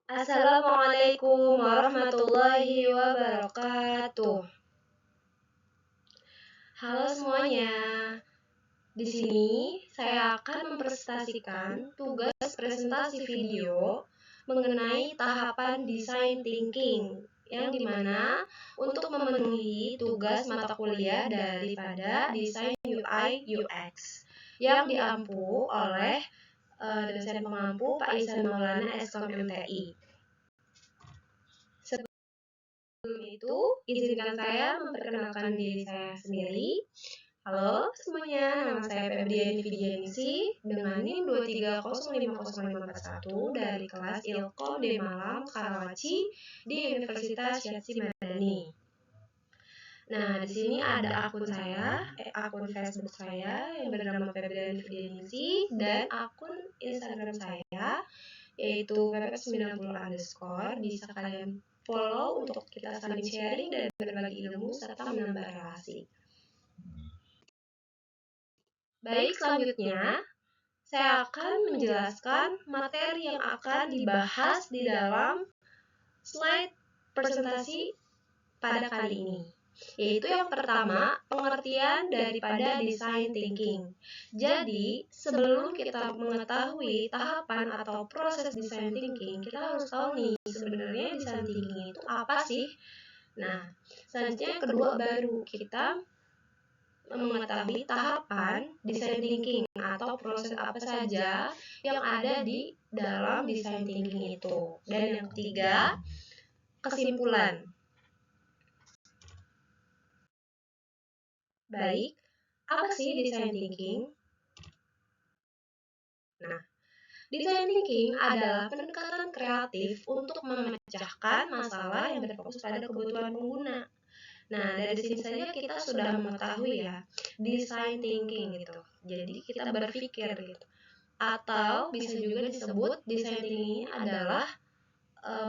Assalamualaikum warahmatullahi wabarakatuh. Halo semuanya. Di sini saya akan mempresentasikan tugas presentasi video mengenai tahapan design thinking, yang dimana untuk memenuhi tugas mata kuliah daripada desain UI UX yang diampu oleh dosen pengampu Pak Ihsan Maulana Eskom MTI. Sebelum itu, izinkan saya memperkenalkan diri saya sendiri. Halo semuanya, nama saya Febriani Fidianisi dengan NIM 2305051 dari kelas Ilkom D Malam Karawaci di Universitas Syadsi Madani. Nah, di sini ada akun Facebook saya yang bernama Febriani Fidianisi dan akun Instagram saya yaitu pp90_. Bisa kalian follow untuk kita saling sharing dan berbagi ilmu serta menambah relasi. Baik, selanjutnya saya akan menjelaskan materi yang akan dibahas di dalam slide presentasi pada kali ini, yaitu yang pertama, pengertian daripada design thinking. Jadi, sebelum kita mengetahui tahapan atau proses design thinking, kita harus tahu nih sebenarnya design thinking itu apa sih. Nah, selanjutnya yang kedua baru kita mengetahui tahapan design thinking atau proses apa saja yang ada di dalam design thinking itu. Dan yang ketiga, kesimpulan. Baik, apa sih design thinking? Nah, design thinking adalah pendekatan kreatif untuk memecahkan masalah yang berfokus pada kebutuhan pengguna. Nah, dari sini saja kita sudah mengetahui ya, design thinking gitu. Jadi kita berpikir gitu. Atau bisa juga disebut design thinking adalah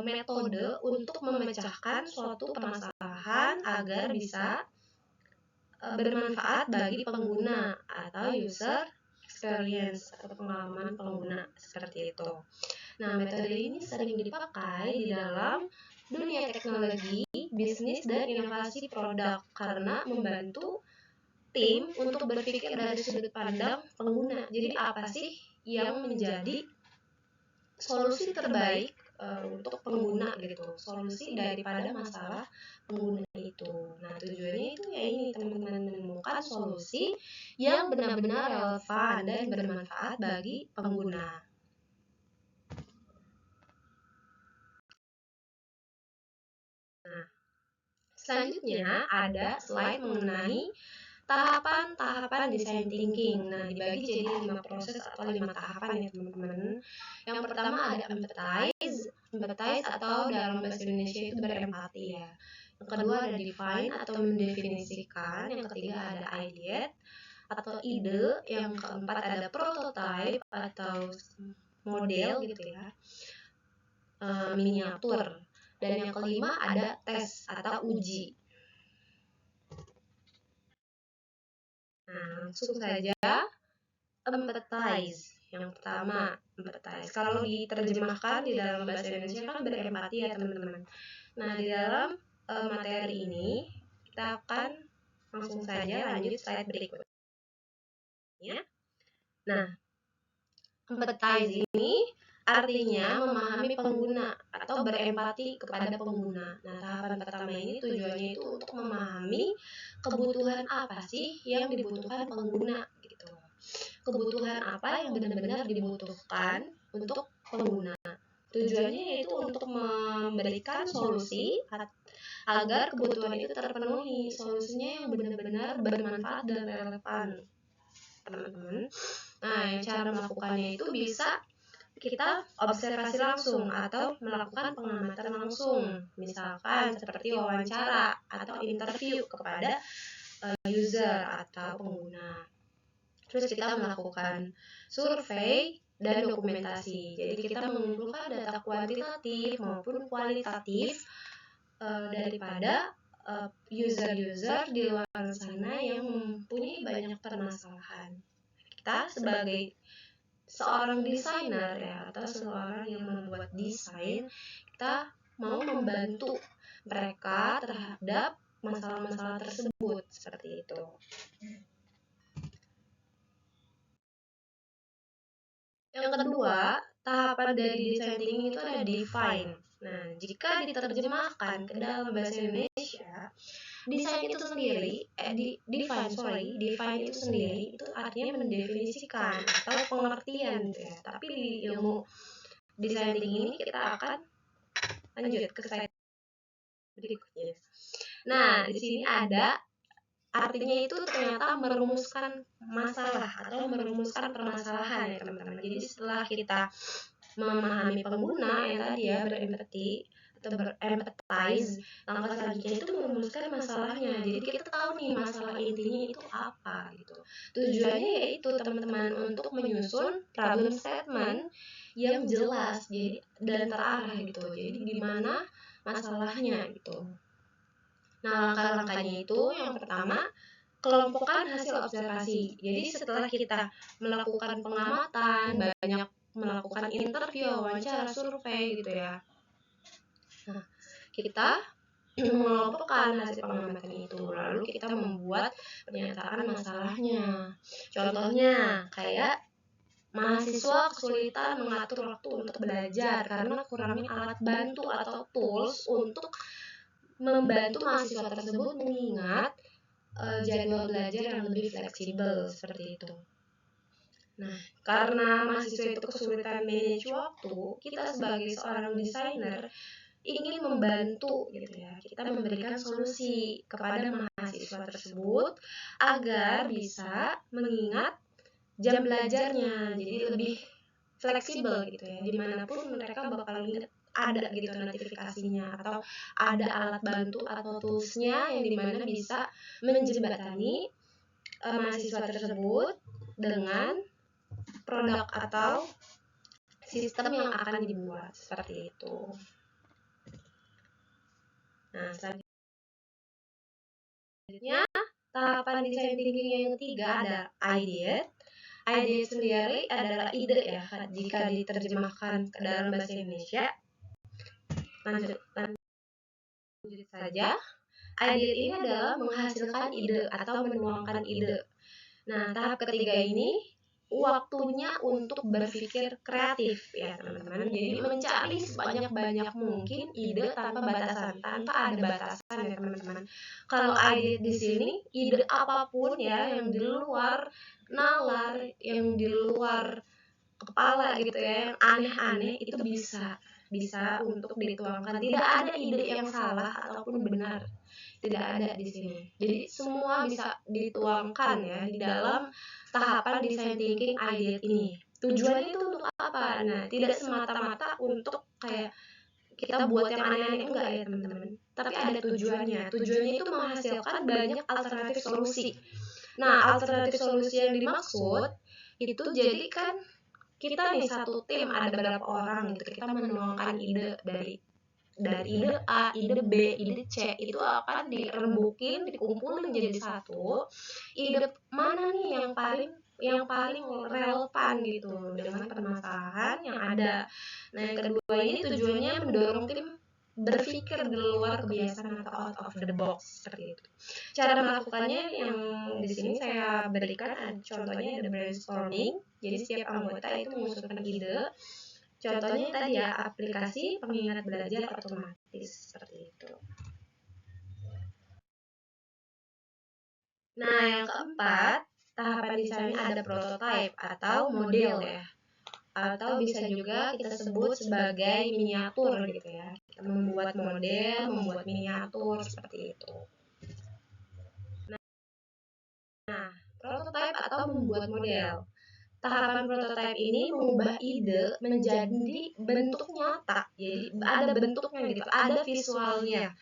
metode untuk memecahkan suatu permasalahan agar bisa bermanfaat bagi pengguna atau user experience atau pengalaman pengguna seperti itu. Nah, metode ini sering dipakai di dalam dunia teknologi, bisnis, dan inovasi produk karena membantu tim untuk berpikir dari sudut pandang pengguna. Jadi apa sih yang menjadi solusi terbaik untuk pengguna gitu, solusi daripada masalah pengguna itu. Nah, tujuannya itu ya ini teman-teman menemukan solusi yang benar-benar relevan dan bermanfaat bagi pengguna. Nah, selanjutnya ada slide mengenai tahapan-tahapan design thinking. Nah, dibagi jadi 5 proses atau 5 tahapan ya teman-teman. Yang pertama ada empathize atau dalam bahasa Indonesia itu berempati ya. Yang kedua ada define atau mendefinisikan. Yang ketiga ada ideate atau ide. Yang keempat ada prototype atau model gitu ya, miniatur. Dan yang kelima ada tes atau uji. Nah, langsung saja empathize. Yang pertama, empathize. Kalau diterjemahkan di dalam bahasa Indonesia kan berempati ya teman-teman. Nah, di dalam materi ini kita akan langsung saja lanjut slide berikutnya. Nah, empathize ini artinya memahami pengguna atau berempati kepada pengguna. Nah, tahapan pertama ini tujuannya itu untuk memahami kebutuhan apa sih yang dibutuhkan pengguna gitu. Kebutuhan apa yang benar-benar dibutuhkan untuk pengguna. Tujuannya yaitu untuk memberikan solusi agar kebutuhan itu terpenuhi. Solusinya yang benar-benar bermanfaat dan relevan, teman-teman. Nah, cara melakukannya itu bisa kita observasi langsung atau melakukan pengamatan langsung, misalkan seperti wawancara atau interview kepada user atau pengguna. Terus kita melakukan survei dan dokumentasi. Jadi kita mengumpulkan data kuantitatif maupun kualitatif daripada user-user di luar sana yang mempunyai banyak permasalahan. Kita sebagai seorang desainer ya, atau seorang yang membuat desain, kita mau membantu mereka terhadap masalah-masalah tersebut, seperti itu. Yang kedua, tahapan dari design thinking itu ada define. Nah, jika diterjemahkan ke dalam bahasa Indonesia, desain itu sendiri, define itu sendiri itu artinya mendefinisikan atau pengertian gitu ya. Tapi di ilmu design thinking ini kita akan lanjut ke slide berikutnya. Nah, di sini ada artinya itu ternyata merumuskan masalah atau merumuskan permasalahan ya teman-teman. Jadi setelah kita memahami pengguna yang tadi ya, berempati atau berempathize, langkah selanjutnya itu merumuskan masalahnya. Jadi kita tahu nih masalah intinya itu apa gitu. Tujuannya yaitu teman-teman untuk menyusun problem statement yang jelas jadi dan terarah gitu. Jadi di mana masalahnya gitu. Nah, langkah-langkahnya itu yang pertama, kelompokkan hasil observasi. Jadi setelah kita melakukan pengamatan, banyak melakukan interview, wawancara, survei gitu ya. Nah, kita mengelompokkan hasil pengamatan itu, lalu kita membuat pernyataan masalahnya. Contohnya kayak mahasiswa kesulitan mengatur waktu untuk belajar karena kurangnya alat bantu atau tools untuk membantu mahasiswa tersebut mengingat jadwal belajar yang lebih fleksibel seperti itu. Nah, karena mahasiswa itu kesulitan manage waktu, kita sebagai seorang desainer ingin membantu gitu ya. Kita memberikan solusi kepada mahasiswa tersebut agar bisa mengingat jam belajarnya, jadi lebih fleksibel gitu ya. Dimanapun mereka bakal ingat ada gitu notifikasinya atau ada alat bantu atau toolsnya yang dimana bisa menjembatani mahasiswa tersebut dengan produk atau sistem yang akan dibuat seperti itu. Nah, selanjutnya tahapan design thinking yang ketiga ada ideate. Ideate sendiri adalah ide ya, jika diterjemahkan ke dalam bahasa Indonesia. Lanjut saja. Ideate ini adalah menghasilkan ide atau menuangkan ide. Nah, tahap ketiga ini waktunya untuk berpikir kreatif ya teman-teman. Jadi mencari sebanyak-banyak mungkin ide tanpa batasan, tanpa ada batasan ya teman-teman. Kalau ide di sini ide apapun ya yang di luar nalar, yang di luar kepala gitu ya, yang aneh-aneh itu bisa untuk dituangkan. Tidak ada ide yang salah ataupun benar. Tidak ada di sini. Jadi semua bisa dituangkan ya di dalam tahapan design thinking ideate ini. Tujuannya itu untuk apa? Nah, tidak semata-mata untuk kayak kita buat yang aneh-aneh enggak ya teman-teman. Tapi ada tujuannya. Tujuannya itu menghasilkan banyak alternatif solusi. Nah, alternatif solusi yang dimaksud itu jadi kan kita nih satu tim ada beberapa orang gitu. Kita menuangkan ide dari ide A, ide B, ide C itu akan dirembukin, dikumpulin jadi satu. Ide mana nih yang paling relevan gitu dengan permasalahan yang ada. Nah, yang kedua ini tujuannya mendorong tim berpikir di luar kebiasaan atau out of the box seperti itu. Cara melakukannya yang di sini saya berikan contohnya ada brainstorming. Jadi setiap anggota itu mengusulkan ide. Contohnya tadi ya, aplikasi pengingat belajar otomatis seperti itu. Nah, yang keempat, tahapan desainnya ada prototype atau model ya. Atau bisa juga kita sebut sebagai miniatur gitu ya. Kita membuat model, membuat miniatur seperti itu. Nah, prototype atau membuat model. Tahapan prototype ini mengubah ide menjadi bentuk nyata. Jadi ada bentuknya gitu, ada visualnya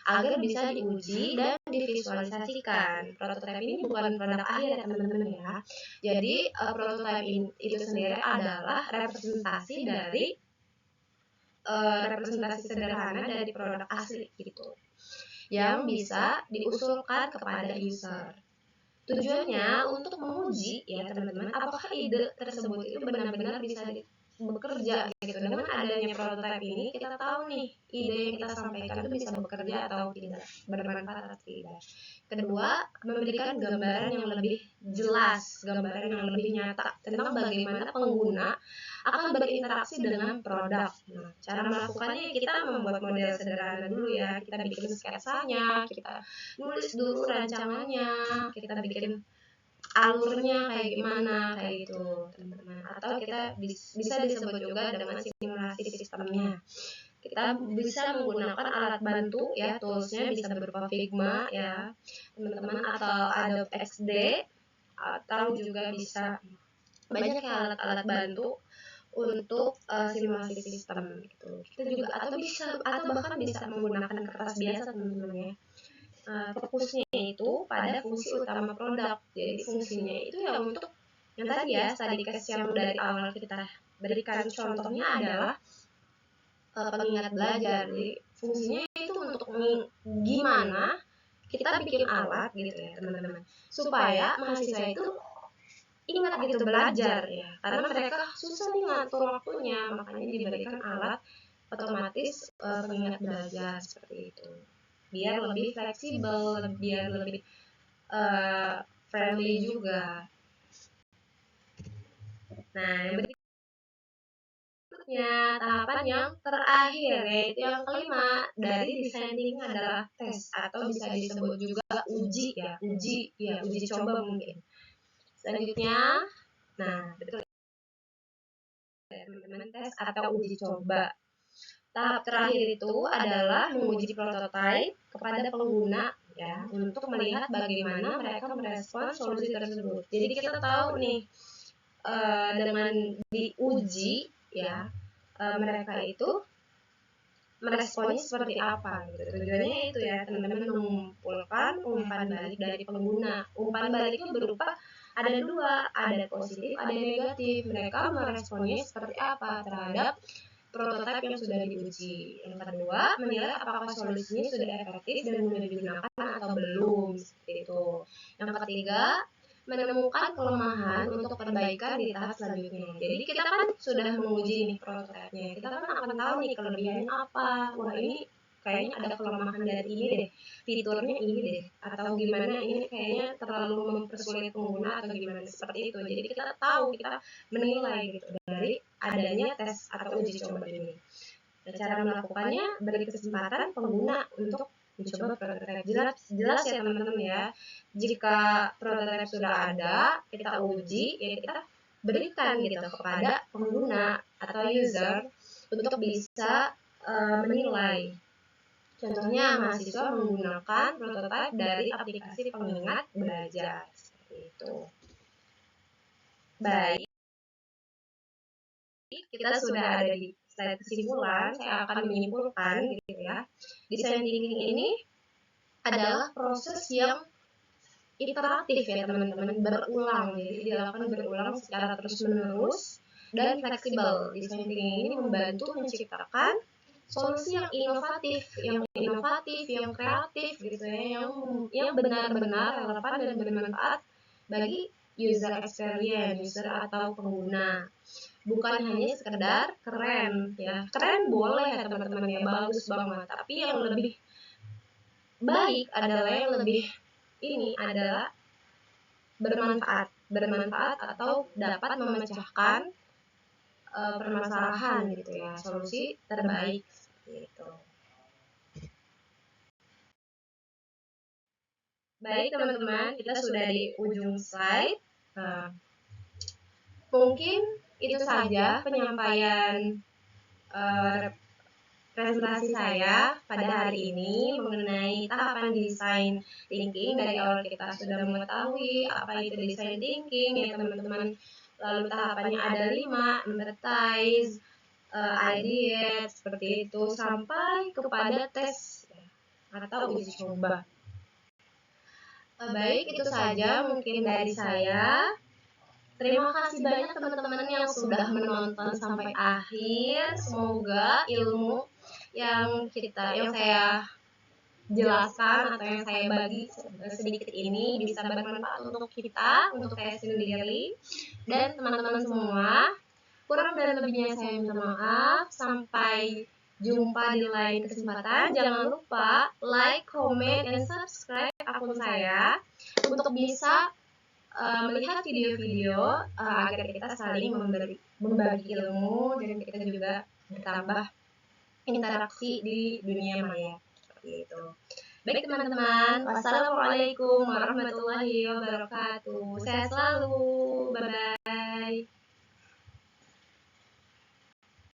agar bisa diuji dan divisualisasikan. Prototype ini bukan produk akhir ya teman-teman ya. Jadi prototype itu sendiri adalah representasi dari representasi sederhana dari produk asli gitu, yang bisa diusulkan kepada user. Tujuannya untuk menguji ya teman-teman, apakah ide tersebut itu benar-benar bisa bekerja gitu. Dengan adanya prototipe ini kita tahu nih ide yang kita sampaikan itu bisa bekerja atau tidak, bermanfaat atau tidak. Kedua, memberikan gambaran yang lebih jelas, gambaran yang lebih nyata tentang bagaimana pengguna akan berinteraksi dengan produk. Nah, cara melakukannya kita membuat model sederhana dulu ya, kita bikin sketsanya, kita nulis dulu rancangannya, kita bikin alurnya kayak gimana kayak gitu teman-teman, atau kita bisa disebut juga dengan simulasi sistemnya. Kita bisa menggunakan alat bantu ya, toolsnya bisa berupa Figma ya teman-teman, atau Adobe XD, atau juga bisa banyak alat-alat bantu untuk simulasi sistem gitu. Kita juga atau bahkan bisa menggunakan kertas biasa teman-teman ya. Fokusnya itu pada fungsi utama produk. Jadi fungsinya itu ya untuk yang tadi ya, study case yang dari awal kita berikan contohnya adalah pengingat belajar. Jadi fungsinya itu untuk gimana kita bikin alat gitu ya teman-teman, supaya mahasiswa itu ingat gitu belajar ya, karena mereka susah nih ngatur waktunya, makanya diberikan alat otomatis pengingat belajar seperti itu, biar lebih fleksibel, biar lebih friendly juga. Nah, yang berikutnya tahapan yang terakhir yaitu yang kelima dari desain thinking adalah tes, atau bisa disebut juga uji ya, uji coba mungkin. Selanjutnya, nah betul teman-teman, tes atau uji coba. Tahap terakhir itu adalah menguji prototipe kepada pengguna ya, untuk melihat bagaimana mereka merespons solusi tersebut. Jadi kita tahu nih dengan diuji ya, mereka itu meresponnya seperti apa gitu. Tujuannya itu ya teman-teman, mengumpulkan umpan balik dari pengguna. Umpan baliknya berupa ada dua, ada positif, ada negatif. Mereka meresponnya seperti apa terhadap prototipe yang sudah diuji. Yang kedua, menilai apakah solusinya sudah efektif dan mudah digunakan atau belum, seperti itu. Yang ketiga, menemukan kelemahan untuk perbaikan di tahap selanjutnya. Jadi kita kan sudah menguji nih prototipenya, kita kan akan tahu nih kelebihannya apa. Wah ini kayaknya ada kelemahan dari ini deh, fiturnya ini deh, atau gimana ini kayaknya terlalu mempersulit pengguna atau gimana, seperti itu. Jadi kita tahu, kita menilai gitu dari adanya tes atau uji coba ini. Nah, cara melakukannya beri kesempatan pengguna untuk mencoba prototipe. Jelas ya teman-teman ya. Jika prototipe sudah ada, kita uji, ya kita berikan gitu kepada pengguna atau user untuk bisa menilai. Contohnya mahasiswa menggunakan prototipe dari aplikasi pengingat belajar seperti itu. Baik, kita sudah ada di slide kesimpulan. Saya akan menyimpulkan gitu ya. Design thinking ini adalah proses yang iteratif ya teman-teman, berulang. Jadi dilakukan berulang secara terus-menerus dan fleksibel. Design thinking ini membantu menciptakan solusi yang inovatif, yang kreatif gitu ya, yang benar-benar relevan dan bermanfaat bagi user experience, user atau pengguna. Bukan hanya sekedar keren ya, keren boleh ya teman-teman ya, bagus banget, tapi yang lebih baik adalah yang lebih ini adalah bermanfaat atau dapat memecahkan permasalahan gitu ya, solusi terbaik gitu. Baik teman-teman, kita sudah di ujung slide. Nah, mungkin itu saja penyampaian presentasi saya pada hari ini mengenai tahapan desain thinking. Dari awal kita sudah mengetahui apa itu desain thinking ya teman-teman. Lalu tahapannya ada 5, empathize, idea, seperti itu, sampai kepada tes atau uji coba. Baik, itu saja mungkin dari saya. Terima kasih banyak teman-teman yang sudah menonton sampai akhir. Semoga ilmu yang saya jelaskan atau yang saya bagi sedikit ini bisa bermanfaat untuk kita, untuk saya sendiri dan teman-teman semua. Kurang dan lebihnya saya minta maaf. Sampai jumpa di lain kesempatan. Jangan lupa like, comment, and subscribe akun saya untuk bisa melihat video-video agar kita saling membagi ilmu dan kita juga bertambah interaksi di dunia maya. Seperti itu. Baik teman-teman, wassalamualaikum warahmatullahi wabarakatuh. Sehat selalu. Bye-bye.